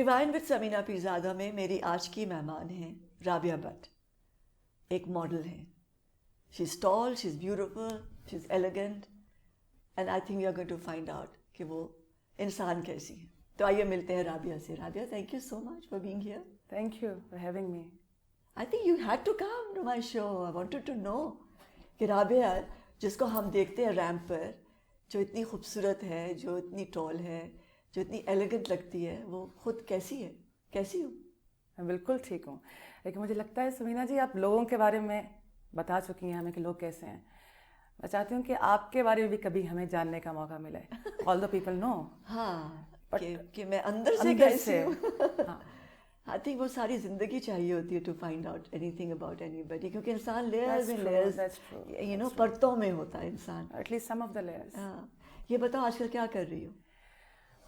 Divine with سمینا Pirzada میں میری آج کی مہمان ہیں رابعہ بٹ. ایک ماڈل ہیں. She is tall, she is beautiful, she is elegant, and I think you are going to find out کہ وہ انسان کیسی ہیں. تو آئیے ملتے ہیں رابعہ سے. Rabia, thank you so much for being here. Thank you for having me. I think you had to come to my show. I wanted to know کہ رابعہ جس کو ہم دیکھتے ہیں ریمپ پر, جو اتنی خوبصورت ہے, جو اتنی ٹال ہے, جو اتنی ایلیگنٹ لگتی ہے, وہ خود کیسی ہے, کیسی ہو؟ میں بالکل ٹھیک ہوں, لیکن مجھے لگتا ہے سمینا جی آپ لوگوں کے بارے میں بتا چکی ہیں ہمیں کہ لوگ کیسے ہیں. میں چاہتی ہوں کہ آپ کے بارے میں بھی کبھی ہمیں جاننے کا موقع ملے. آل دا پیپل نو. ہاں, کہ میں اندر سے کیسی ہوں. آئی تھنک وہ ساری زندگی چاہیے ہوتی ہے to find out anything about anybody, کیونکہ انسان layers and layers you know پرتوں میں ہوتا ہے انسان. At least some of the layers. ہاں, یہ بتاؤ آج کل کیا کر رہی ہو؟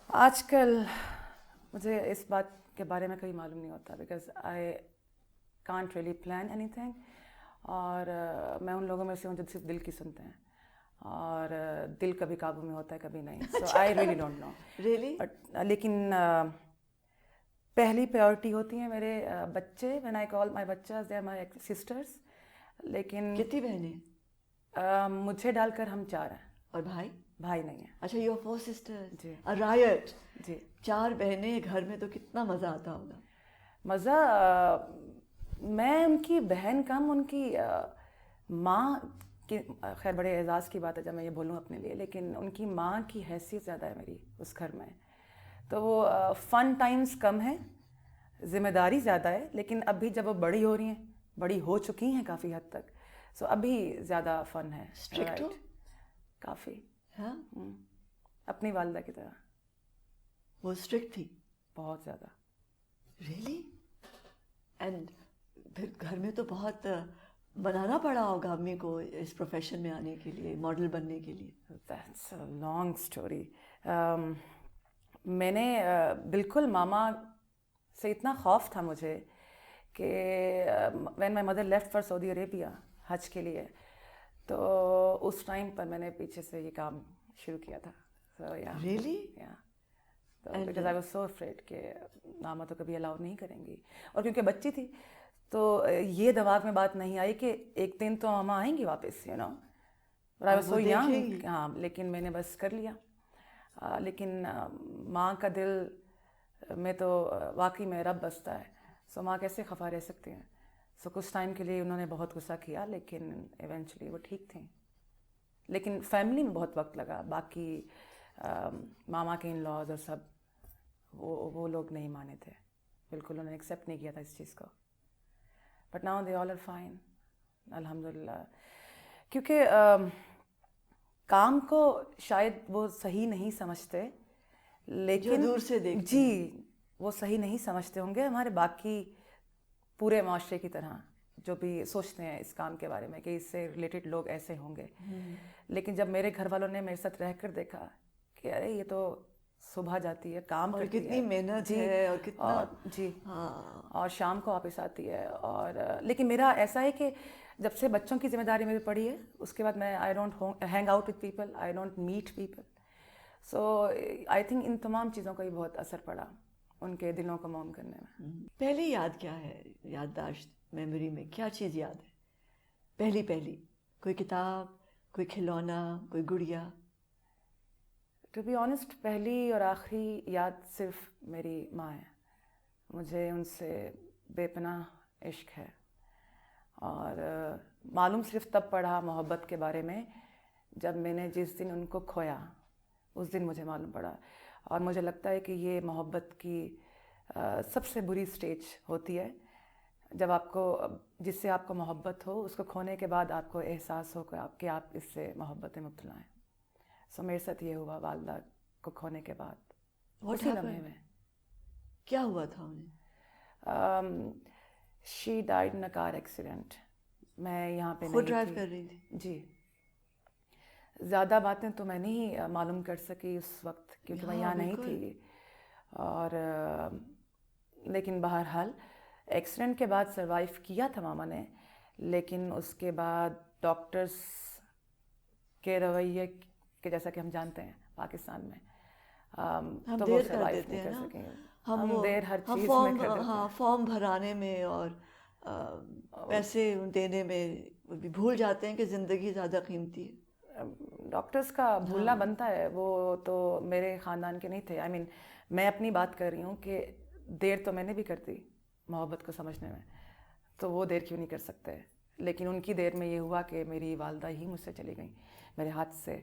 آج کل مجھے اس بات کے بارے میں کبھی معلوم نہیں ہوتا, because I can't really plan any thing. اور میں ان لوگوں میں سے ہوں جو صرف دل کی سنتے ہیں, اور دل کبھی قابو میں ہوتا ہے کبھی نہیں. So I really don't know really. لیکن پہلی پریورٹی ہوتی ہیں میرے بچے. وین آئی کال مائی بچاز دے آر مائی سسٹرس. لیکن کتنی بہنیں؟ مجھے ڈال کر ہم 4 ہیں. اور بھائی؟ بھائی نہیں ہیں. اچھا, یو آر 4 sisters. جی. رائٹ. جی. 4 بہنیں گھر میں تو کتنا مزہ آتا ہوگا. مزہ, میں ان کی بہن کم, ان کی ماں کی, خیر بڑے اعزاز کی بات ہے جب میں یہ بولوں اپنے لیے, لیکن ان کی ماں کی حیثیت زیادہ ہے میری اس گھر میں. تو وہ فن ٹائمز کم ہیں, ذمہ داری زیادہ ہے. لیکن ابھی جب وہ بڑی ہو رہی ہیں, بڑی ہو چکی ہیں کافی حد تک, سو ابھی زیادہ فن ہے. اسٹرکٹ ہو کافی. ہاں, اپنی والدہ کی طرح. وہ اسٹرکٹ تھی بہت زیادہ. ریئلی. اینڈ پھر گھر میں تو بہت بنانا پڑا ہوگا امی کو اس پروفیشن میں آنے کے لیے, ماڈل بننے کے لیے. That's a long story. میں نے بالکل ماما سے اتنا خوف تھا مجھے کہ when my mother left for Saudi Arabia حج کے لیے, تو اس ٹائم پر میں نے پیچھے سے یہ کام شروع کیا تھا. Really. Because I was so afraid کہ ماما تو کبھی الاؤ نہیں کریں گی, اور کیونکہ بچی تھی تو یہ دماغ میں بات نہیں آئی کہ ایک دن تو ماما آئیں گی واپس, you know. I was so young. ہاں, لیکن میں نے بس کر لیا. لیکن ماں کا دل میں تو واقعی میں رب بستا ہے, سو ماں کیسے خفا رہ سکتی ہیں. سو کچھ ٹائم کے لیے انہوں نے بہت غصہ کیا, لیکن ایونچولی وہ ٹھیک تھیں. لیکن فیملی میں بہت وقت لگا. باقی ماما کے ان لاز اور سب وہ لوگ نہیں مانے تھے بالکل, انہوں نے ایکسیپٹ نہیں کیا تھا اس چیز کو. But now they all are fine الحمد للہ. کیونکہ کام کو شاید وہ صحیح نہیں سمجھتے, لیکن دور سے دیکھتے جی وہ صحیح نہیں سمجھتے ہوں گے ہمارے باقی پورے معاشرے کی طرح جو بھی سوچتے ہیں اس کام کے بارے میں کہ اس سے ریلیٹڈ لوگ ایسے ہوں گے. لیکن جب میرے گھر والوں نے میرے ساتھ رہ کر دیکھا کہ ارے یہ تو صبح جاتی ہے, کام کرتی ہے, کتنی محنت ہے, اور کتنا جی, اور شام کو واپس آتی ہے. اور لیکن میرا ایسا ہے کہ جب سے بچوں کی ذمہ داری میری پڑی ہے, اس کے بعد میں I don't hang out with people, I don't meet people. So I think in تمام چیزوں کا بھی بہت اثر پڑا ان کے دلوں کو موم کرنے میں. پہلی یاد کیا ہے, یادداشت, میموری میں کیا چیز یاد ہے پہلی؟ کوئی کتاب, کوئی کھلونا, کوئی گڑیا؟ ٹو بی آنیسٹ پہلی اور آخری یاد صرف میری ماں ہے. مجھے ان سے بے پناہ عشق ہے, اور معلوم صرف تب پڑا محبت کے بارے میں جب میں نے جس دن ان کو کھویا, اس دن مجھے معلوم پڑا. اور مجھے لگتا ہے کہ یہ محبت کی سب سے بری سٹیج ہوتی ہے, جب آپ کو جس سے آپ کو محبت ہو, اس کو کھونے کے بعد آپ کو احساس ہو کہ آپ اس سے محبت میں مبتلا ہیں. سو میرے ساتھ یہ ہوا والدہ کو کھونے کے بعد. اسی لمحے میں کیا ہوا تھا انہیں؟ She died in a car accident. میں یہاں پہ خود ڈرائیو کر رہی تھی؟ جی. زیادہ باتیں تو میں نہیں معلوم کر سکی اس وقت کیونکہ میں یہاں نہیں تھی. اور لیکن بہرحال ایکسیڈنٹ کے بعد سروائیو کیا تھا ماما نے, لیکن اس کے بعد ڈاکٹرز کے رویے کہ جیسا کہ ہم جانتے ہیں پاکستان میں ہم دیر کر دیتے ہیں نا. ہم وہ دیر ہر ہم چیز میں فارم کر دیتے ہاں ہیں. فارم بھرانے میں اور پیسے دینے میں بھی بھول جاتے ہیں کہ زندگی زیادہ قیمتی ہے. ڈاکٹرز کا بھولنا بنتا ہے. وہ تو میرے خاندان کے نہیں تھے. آئی مین میں اپنی بات کر رہی ہوں کہ دیر تو میں نے بھی کر دی محبت کو سمجھنے میں, تو وہ دیر کیوں نہیں کر سکتے. لیکن ان کی دیر میں یہ ہوا کہ میری والدہ ہی مجھ سے چلی گئیں میرے ہاتھ سے.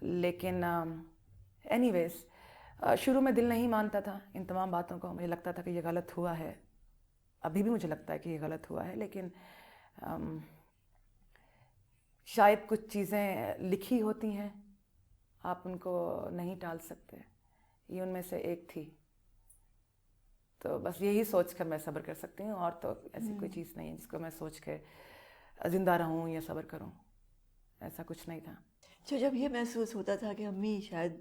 لیکن اینی ویز شروع میں دل نہیں مانتا تھا ان تمام باتوں کو. مجھے لگتا تھا کہ یہ غلط ہوا ہے. ابھی بھی مجھے لگتا ہے کہ یہ غلط ہوا ہے, لیکن شاید کچھ چیزیں لکھی ہوتی ہیں, آپ ان کو نہیں ٹال سکتے. یہ ان میں سے ایک تھی. تو بس یہی سوچ کر میں صبر کر سکتی ہوں, اور تو ایسی کوئی چیز نہیں ہے جس کو میں سوچ کے زندہ رہوں یا صبر کروں. ایسا کچھ نہیں تھا. جب یہ محسوس ہوتا تھا کہ امی شاید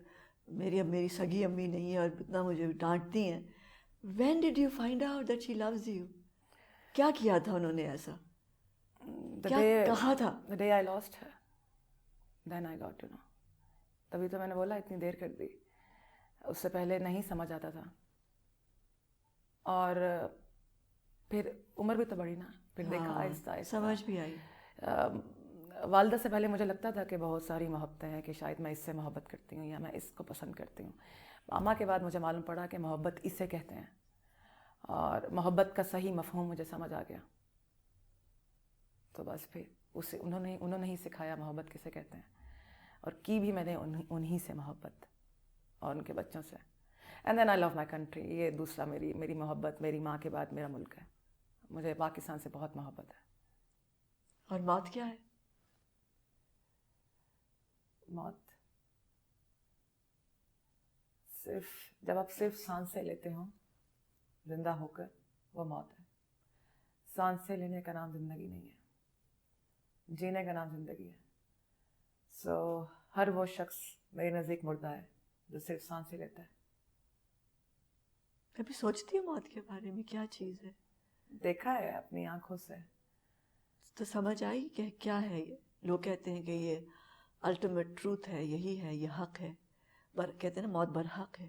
میری سگی امی نہیں ہے اور اتنا مجھے ڈانٹتی ہیں, when did you find out that she loves you؟ کیا کیا تھا انہوں نے ایسا؟ کیا کہا تھا؟ The day I lost her, then I got to know. تبھی تو میں نے بولا اتنی دیر کر دی. اس سے پہلے نہیں سمجھ آتا تھا. اور پھر عمر بھی تو بڑی نا, پھر دیکھا آہستہ آہستہ سمجھ بھی آئی. والدہ سے پہلے مجھے لگتا تھا کہ بہت ساری محبتیں ہیں, کہ شاید میں اس سے محبت کرتی ہوں یا میں اس کو پسند کرتی ہوں. ماما کے بعد مجھے معلوم پڑا کہ محبت اسے کہتے ہیں, اور محبت کا صحیح مفہوم مجھے سمجھ آ گیا. تو بس پھر اسے انہوں نے ہی سکھایا محبت کسے کہتے ہیں, اور کی بھی میں نے انہی سے محبت اور ان کے بچوں سے. And then I love my country. یہ دوسرا میری محبت میری ماں کے بعد میرا ملک ہے. مجھے پاکستان سے بہت محبت ہے. اور موت کیا ہے؟ موت جب آپ صرف سانسیں لیتے ہوں زندہ ہو کر, وہ موت ہے. سانسیں لینے کا نام زندگی نہیں ہے, جینے کا نام زندگی ہے. سو ہر وہ شخص میرے نزدیک مردہ ہے جو صرف سانسیں لیتا ہے. کبھی سوچتی ہوں موت کے بارے میں کیا چیز ہے؟ دیکھا ہے اپنی آنکھوں سے. تو سمجھ آئی کہ کیا ہے یہ؟ لوگ کہتے ہیں کہ یہ الٹیمیٹ ٹروتھ ہے, یہی ہے, یہ حق ہے. کہتے ہیں نا موت برحق ہے.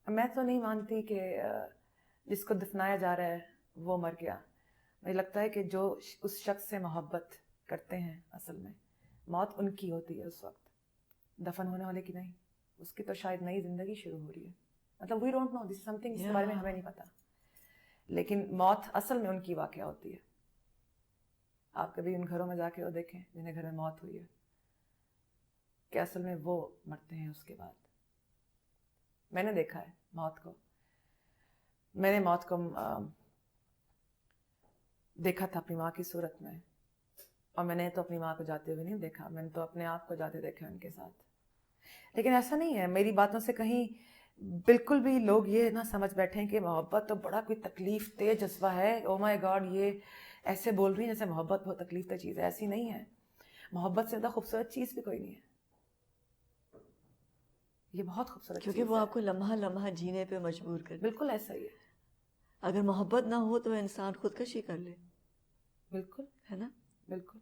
میں تو نہیں مانتی کہ جس کو دفنایا جا رہا ہے وہ مر گیا. مجھے لگتا ہے کہ جو اس شخص سے محبت کرتے ہیں اصل میں موت ان کی ہوتی ہے اس وقت, دفن ہونے والے کی نہیں. اس کی تو شاید نئی زندگی شروع ہو رہی ہے. مطلب we don't know, this some thing جس کے بارے میں ہمیں نہیں پتا. لیکن موت اصل میں ان کی واقعہ ہوتی ہے. آپ کبھی ان گھروں میں جا کے وہ دیکھیں جنہیں گھر میں موت ہوئی ہے, کہ اصل میں وہ مرتے ہیں اس کے بعد. میں نے دیکھا ہے موت کو. میں نے موت کو دیکھا تھا اپنی ماں کی صورت میں, اور میں نے تو اپنی ماں کو جاتے ہوئے نہیں دیکھا, میں نے تو اپنے آپ کو جاتے دیکھا ان کے ساتھ. لیکن ایسا نہیں ہے, میری باتوں سے کہیں بالکل بھی لوگ یہ نہ سمجھ بیٹھیں کہ محبت تو بڑا کوئی تکلیف دہ جذبہ ہے. او مائی گاڈ, یہ ایسے بول رہی ہیں جیسے محبت بہت تکلیف دہ چیز ہے. ایسی نہیں ہے. محبت سے زیادہ خوبصورت چیز بھی کوئی نہیں ہے. یہ بہت خوبصورت چیز ہے, کیونکہ وہ آپ کو لمحہ لمحہ جینے پہ مجبور کر. بالکل ایسا ہی ہے. اگر محبت نہ ہو تو انسان خودکشی کر لے. بالکل ہے نا. بالکل.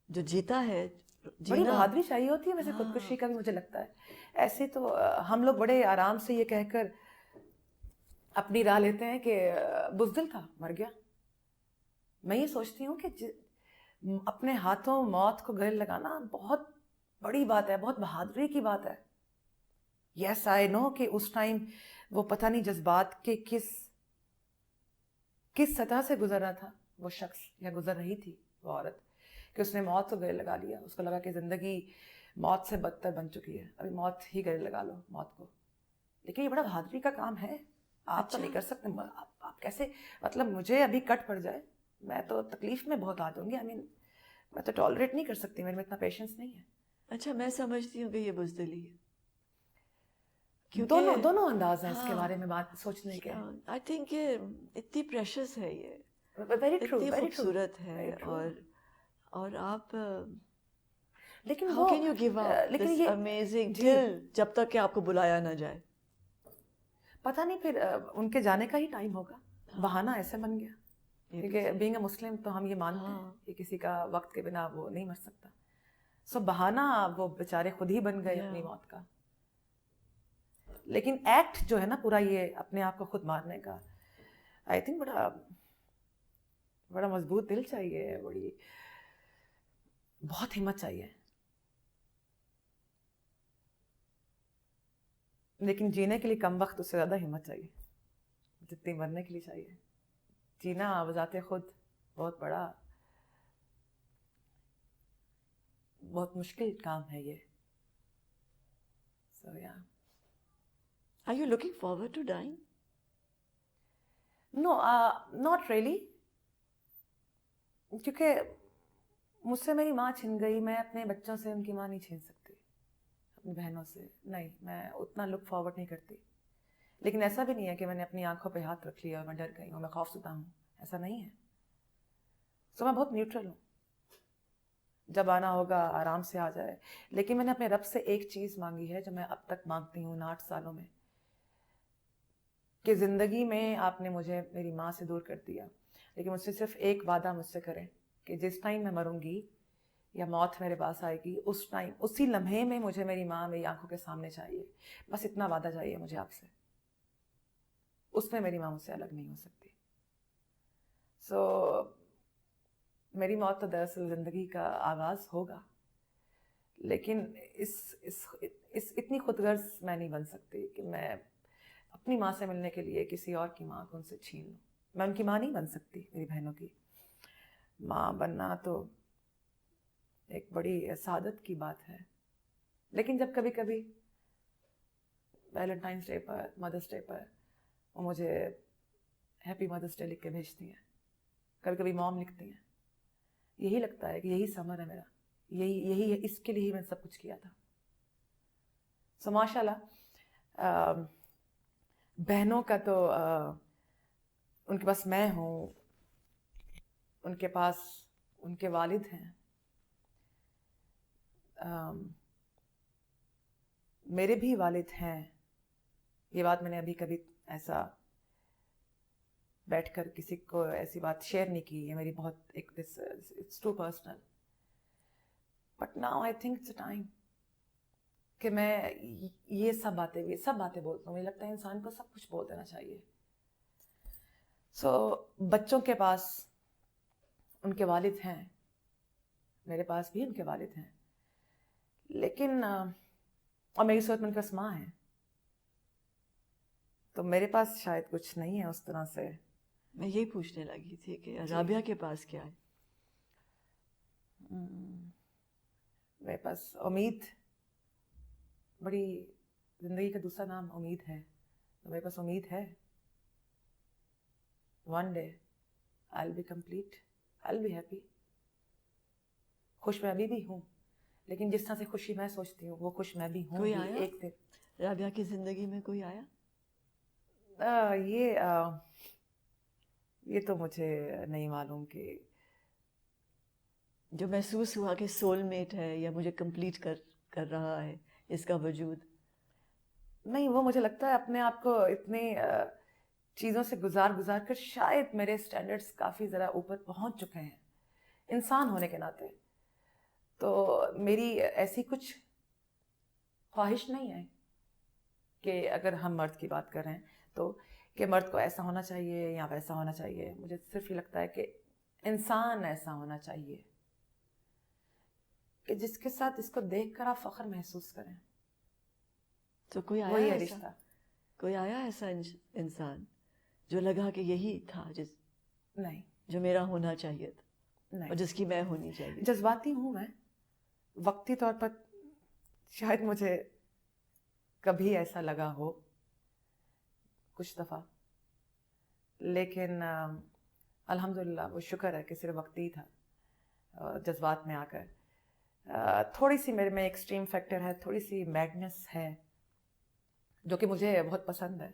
جو جیتا ہے بڑی بہادری چاہیے ہوتی ہے ویسے خودکشی کا بھی, مجھے لگتا ہے. ایسے تو ہم لوگ بڑے آرام سے یہ کہہ کر اپنی راہ لیتے ہیں کہ بزدل تھا مر گیا. میں یہ سوچتی ہوں کہ اپنے ہاتھوں موت کو گلے لگانا بہت بڑی بات ہے, بہت بہادری کی بات ہے. یس آئی نو کہ اس ٹائم وہ پتہ نہیں جذبات کے کس سطح سے گزر رہا تھا وہ شخص, یا گزر رہی تھی وہ عورت, کہ اس نے موت کو گلے لگا لیا. اس کو لگا کہ زندگی موت سے بدتر بن چکی ہے, ابھی موت ہی گلے لگا لو موت کو. لیکن یہ بڑا بہادری کا کام ہے. آپ تو نہیں کر سکتے. آپ کیسے, مطلب مجھے ابھی کٹ پڑ جائے میں تو تکلیف میں بہت آ جاؤں گی. میں تو ٹالریٹ نہیں کر سکتی, میرے میں اتنا پیشنس نہیں ہے. اچھا, میں سمجھتی ہوں کہ یہ بزدلی ہے. دونوں انداز ہیں اس کے بارے میں بات سوچنے کے. آئی تھنک یہ اتنی پریشس ہے, یہ اتنی خوبصورت ہے, اور آپ لیکن how can you give up this amazing till جب تک کہ آپ کو بلایا نہ جائے. پتہ نہیں پھر ان کے جانے کا ہی ٹائم ہوگا. بہانہ ایسے بن گیا, کیونکہ بینگ اے مسلم تو ہم یہ مانتے ہیں کہ کسی کا وقت کے بنا وہ نہیں مر سکتا. سو بہانہ وہ بیچارے خود ہی بن گئے اپنی موت کا. لیکن ایکٹ جو ہے نا پورا یہ اپنے آپ کو خود مارنے کا, آئی تھنک بڑا مضبوط دل چاہیے, بہت ہمت چاہیے. لیکن جینے کے لیے کم وقت اس سے زیادہ ہمت چاہیے جتنی مرنے کے لیے چاہیے. جینا بذات خود بہت بڑا, بہت مشکل کام ہے یہ. So yeah. Are you looking forward to dying? No, not really. کیونکہ مجھ سے میری ماں چھن گئی, میں اپنے بچوں سے ان کی ماں نہیں چھین سکتی, اپنی بہنوں سے نہیں, میں اتنا لک فارورڈ نہیں کرتی. لیکن ایسا بھی نہیں ہے کہ میں نے اپنی آنکھوں پہ ہاتھ رکھ لیا اور میں ڈر گئی ہوں, میں خوف زدہ ہوں, ایسا نہیں ہے. سو میں بہت نیوٹرل ہوں, جب آنا ہوگا آرام سے آ جائے. لیکن میں نے اپنے رب سے ایک چیز مانگی ہے جو میں اب تک مانگتی ہوں 8 سالوں میں, کہ زندگی میں آپ نے مجھے میری ماں سے دور کر دیا, لیکن مجھ سے صرف ایک وعدہ مجھ سے کریں کہ جس ٹائم میں مروں گی یا موت میرے پاس آئے گی, اس ٹائم اسی لمحے میں مجھے میری ماں میری آنکھوں کے سامنے چاہیے. بس اتنا وعدہ چاہیے مجھے آپ سے, اس میں میری ماں مجھ سے الگ نہیں ہو سکتی. سو میری موت تو دراصل زندگی کا آغاز ہوگا, لیکن اس اتنی خود غرض میں نہیں بن سکتی کہ میں اپنی ماں سے ملنے کے لیے کسی اور کی ماں کو ان سے چھین لوں. میں ان کی ماں نہیں بن سکتی, میری بہنوں کی ماں بننا تو ایک بڑی سعادت کی بات ہے. لیکن جب کبھی کبھی ویلنٹائنس ڈے پر, مدرس ڈے پر وہ مجھے ہیپی مدرس ڈے لکھ کے بھیجتی ہیں, کبھی کبھی موم لکھتی ہیں, یہی لگتا ہے کہ یہی سمر ہے میرا, یہی ہے, اس کے لیے ہی میں سب کچھ کیا تھا. سو ماشاء اللہ بہنوں کا تو ان کے پاس میں ہوں, ان کے پاس ان کے والد ہیں, میرے بھی والد ہیں. یہ بات میں نے ابھی کبھی ایسا بیٹھ کر کسی کو ایسی بات شیئر نہیں کی, یہ میری بہت ایک it's too personal. But now I think it's a time کہ میں یہ سب باتیں بولتا ہوں. مجھے لگتا ہے انسان کو سب کچھ بول دینا چاہیے. سو بچوں کے پاس ان کے والد ہیں, میرے پاس بھی ان کے والد ہیں, لیکن اور میری صورت میں ان کے پاس ماں ہے, تو میرے پاس شاید کچھ نہیں ہے اس طرح سے. میں یہی پوچھنے لگی تھی کہ رابعہ کے پاس کیا ہے. میرے پاس امید, بڑی زندگی کا دوسرا نام امید ہے, تو میرے پاس امید ہے. One day I'll be complete, I'll be happy. خوش میں ابھی بھی ہوں, لیکن جس طرح سے خوشی میں سوچتی ہوں وہ خوش میں بھی ہوں. کوئی آیا ایک دن رابعہ کی زندگی میں کوئی آیا؟ یہ تو مجھے نہیں معلوم کہ جو محسوس ہوا کہ سول میٹ ہے یا مجھے کمپلیٹ کر رہا ہے اس کا وجود. نہیں, وہ مجھے لگتا ہے اپنے آپ کو اتنی چیزوں سے گزار کر شاید میرے سٹینڈرڈز کافی ذرا اوپر پہنچ چکے ہیں انسان ہونے کے ناطے. تو میری ایسی کچھ خواہش نہیں ہے کہ اگر ہم مرد کی بات کریں تو کہ مرد کو ایسا ہونا چاہیے یا ویسا ہونا چاہیے. مجھے صرف یہ لگتا ہے کہ انسان ایسا ہونا چاہیے کہ جس کے ساتھ اس کو دیکھ کر آپ فخر محسوس کریں. تو کوئی آیا ایسا, کوئی آیا ایسا انسان جو لگا کہ یہی تھا نہیں, جو میرا ہونا چاہیے تھا, نہیں, اور جس کی میں ہونی چاہیے. جذباتی ہوں میں, وقتی طور پر شاید مجھے کبھی ایسا لگا ہو کچھ دفعہ, لیکن الحمدللہ وہ شکر ہے کہ صرف وقتی تھا. جذبات میں آ کر تھوڑی سی میرے میں ایکسٹریم فیکٹر ہے, تھوڑی سی میڈنس ہے جو کہ مجھے بہت پسند ہے.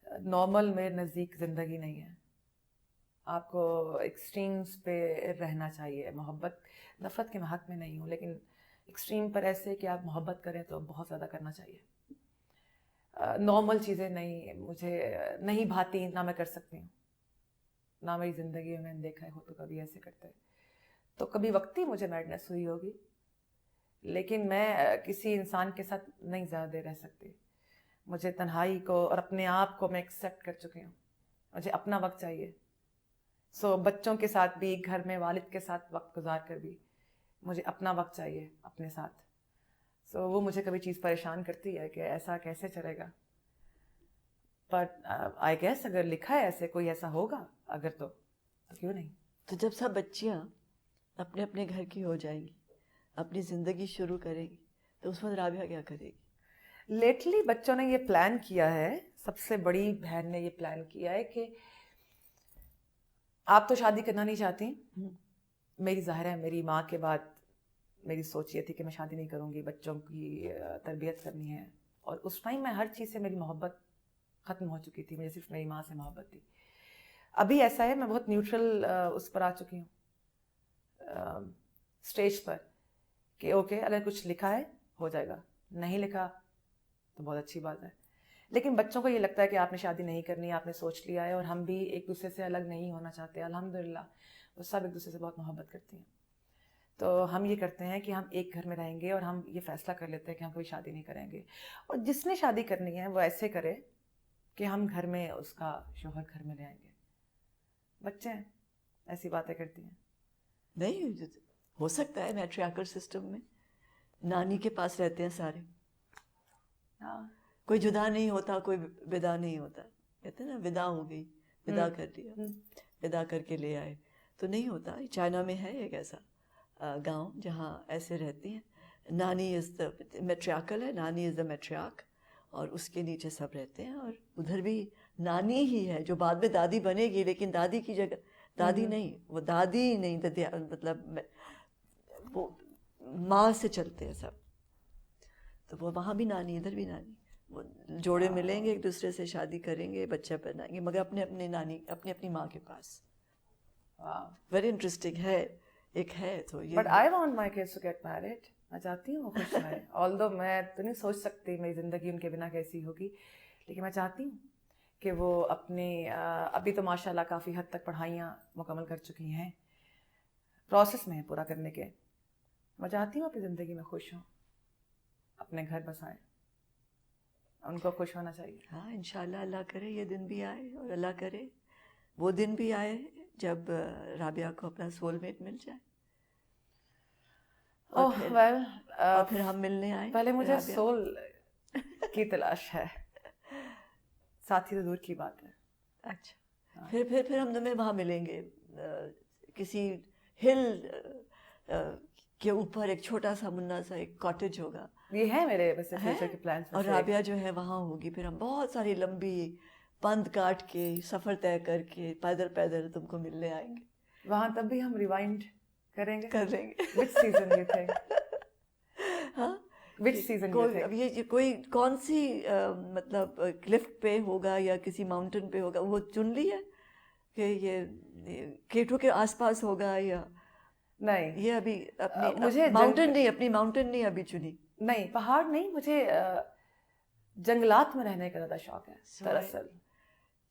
نارمل میرے نزدیک زندگی نہیں ہے, آپ کو ایکسٹریمز پہ رہنا چاہیے. محبت نفرت کے حق میں نہیں ہوں, لیکن ایکسٹریم پر ایسے کہ آپ محبت کریں تو بہت زیادہ کرنا چاہیے. نارمل چیزیں نہیں مجھے نہیں بھاتی, نہ میں کر سکتی ہوں, نہ میری زندگی میں نے دیکھا ہے تو کبھی ایسے کرتے. تو کبھی وقتی مجھے میڈنس ہوئی ہوگی, لیکن میں کسی انسان کے ساتھ نہیں زیادہ دیر رہ سکتی. مجھے تنہائی کو اور اپنے آپ کو میں ایکسیپٹ کر چکی ہوں. مجھے اپنا وقت چاہیے. سو بچوں کے ساتھ بھی, گھر میں والد کے ساتھ وقت گزار کر بھی مجھے اپنا وقت چاہیے اپنے ساتھ. سو وہ مجھے کبھی چیز پریشان کرتی ہے کہ ایسا کیسے چلے گا. بٹ آئی گیس اگر لکھا ہے ایسے, کوئی ایسا ہوگا اگر, تو کیوں نہیں. تو جب سب بچیاں اپنے اپنے گھر کی ہو جائیں گی, اپنی زندگی شروع کریں گی, تو اس وقت رابعہ کیا کرے گی؟ لیٹلی بچوں نے یہ پلان کیا ہے, سب سے بڑی بہن نے یہ پلان کیا ہے کہ آپ تو شادی کرنا نہیں چاہتی. میری ظاہر ہے میری ماں کے بعد میری سوچ یہ تھی کہ میں شادی نہیں کروں گی, بچوں کی تربیت کرنی ہے. اور اس ٹائم میں ہر چیز سے میری محبت ختم ہو چکی تھی, مجھے صرف میری ماں سے محبت تھی. ابھی ایسا ہے, میں بہت نیوٹرل اس پر آ چکی ہوں اسٹیج پر, کہ اوکے اگر کچھ لکھا ہے ہو جائے گا, نہیں لکھا تو بہت اچھی بات ہے. لیکن بچوں کو یہ لگتا ہے کہ آپ نے شادی نہیں کرنی, آپ نے سوچ لیا ہے, اور ہم بھی ایک دوسرے سے الگ نہیں ہونا چاہتے. الحمدللہ وہ سب ایک دوسرے سے بہت محبت کرتی ہیں. تو ہم یہ کرتے ہیں کہ ہم ایک گھر میں رہیں گے, اور ہم یہ فیصلہ کر لیتے ہیں کہ ہم کوئی شادی نہیں کریں گے. اور جس نے شادی کرنی ہے وہ ایسے کرے کہ ہم گھر میں اس کا شوہر گھر میں لے آئیں گے. بچے ہیں ایسی باتیں کرتی ہیں. نہیں ہو سکتا ہے میٹریارکل سسٹم میں نانی کے پاس رہتے ہیں سارے, کوئی جدا نہیں ہوتا, کوئی ودا نہیں ہوتا. کہتے ہیں نا ودا ہو گئی, ودا کر دیا, ودا کر کے لے آئے, تو نہیں ہوتا. چائنا میں ہے ایک ایسا گاؤں جہاں ایسے رہتی ہیں. نانی از دا میٹریارکل ہے, نانی از دا میٹریارک, اور اس کے نیچے سب رہتے ہیں. اور ادھر بھی نانی ہی ہے جو بعد میں دادی بنے گی, لیکن دادی کی جگہ دادی نہیں, وہ دادی نہیں, مطلب وہ ماں سے چلتے ہیں سب. تو وہ وہاں بھی نانی, ادھر بھی نانی. وہ جوڑے ملیں گے ایک دوسرے سے, شادی کریں گے, بچہ بنائیں گے, مگر اپنے اپنے نانی, اپنی اپنی ماں کے پاس. ویری انٹرسٹنگ ہے, ایک ہے. تو یہ but I want my kids to get married. میں چاہتی ہوں وہ خوش رہیں. آلدو میں تو نہیں سوچ سکتی میری زندگی ان کے بنا کیسی ہوگی, لیکن میں چاہتی ہوں کہ وہ اپنی ابھی تو ماشاء اللہ کافی حد تک پڑھائیاں مکمل کر چکی ہیں, پروسیس میں ہیں پورا کرنے کے. میں چاہتی ہوں اپنی زندگی میں خوش ہوں, اپنے گھر بسائیں, ان کو خوش ہونا چاہیے. ہاں انشاءاللہ اللہ کرے یہ دن بھی آئے, اور اللہ کرے وہ دن بھی آئے جب رابعہ کو اپنا سول میٹ مل جائے, اور پھر ہم ملنے آئیں. پہلے مجھے سول کی تلاش ہے, ساتھی تو دور کی بات ہے. اچھا, پھر ہم دونوں وہاں ملیں گے, کسی ہل کے اوپر ایک چھوٹا سا منا سا ایک کاٹیج ہوگا. یہ ہے میرے ویسے فیوچر کے پلانس. اور رابعہ جو ہے وہاں ہوگی. پھر ہم بہت ساری لمبی پند کاٹ کے, سفر طے کر کے, پیدل پیدل تم کو ملنے آئیں گے. وہاں تب بھی ہم ریوائنڈ کریں گے. کر لیں گے. وچ سیزن یو تھنک؟ ہاں وچ سیزن یو تھنک؟ اب یہ کوئی کون سی مطلب کلف پہ ہوگا یا کسی ماؤنٹین پہ ہوگا, وہ چن لی ہے کہ یہ کیٹو کے آس پاس ہوگا یا نہیں؟ یہ ابھی اپنی مجھے اپنی ماؤنٹین نہیں ابھی چنی. نہیں, پہاڑ نہیں, مجھے جنگلات میں رہنے کا زیادہ شوق ہے دراصل.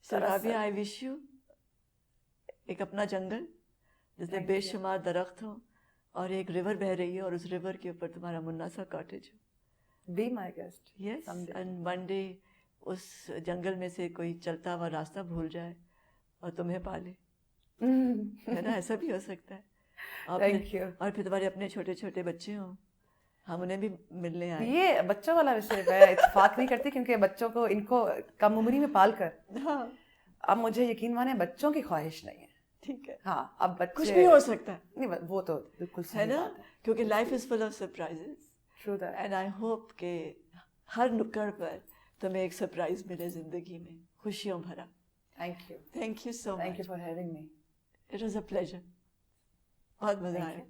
رابعہ آئی وش یو ایک اپنا جنگل جس میں بے شمار درخت ہوں, اور ایک ریور بہ رہی ہے, اور اس ریور کے اوپر تمہارا منا سا cottage who. Be my guest. Yes, and one day اس جنگل میں سے کوئی چلتا ہوا راستہ بھول جائے اور تمہیں پالے, ہے نا, ایسا بھی ہو سکتا ہے. Thank you. اور پھر تمہارے اپنے چھوٹے چھوٹے بچے ہوں, ہم انہیں بھی ملنے آئے. یہ بچوں والا ویسے میں اتفاق نہیں کرتی, کیونکہ بچوں کو ان کو کم عمری میں پال کر, اب مجھے یقین مانے بچوں کی خواہش نہیں ہے. ٹھیک ہے, ہاں اب بچے کچھ بھی ہو سکتا ہے. نہیں, وہ تو بالکل ہے نا, کیونکہ life is full of surprises. True that. And I hope کہ ہر نکڑ پر تمہیں ایک سرپرائز ملے زندگی میں, خوشیوں بھرا. Thank you. Thank you so much. Thank you for having me. It was a pleasure. بہت مزہ آیا.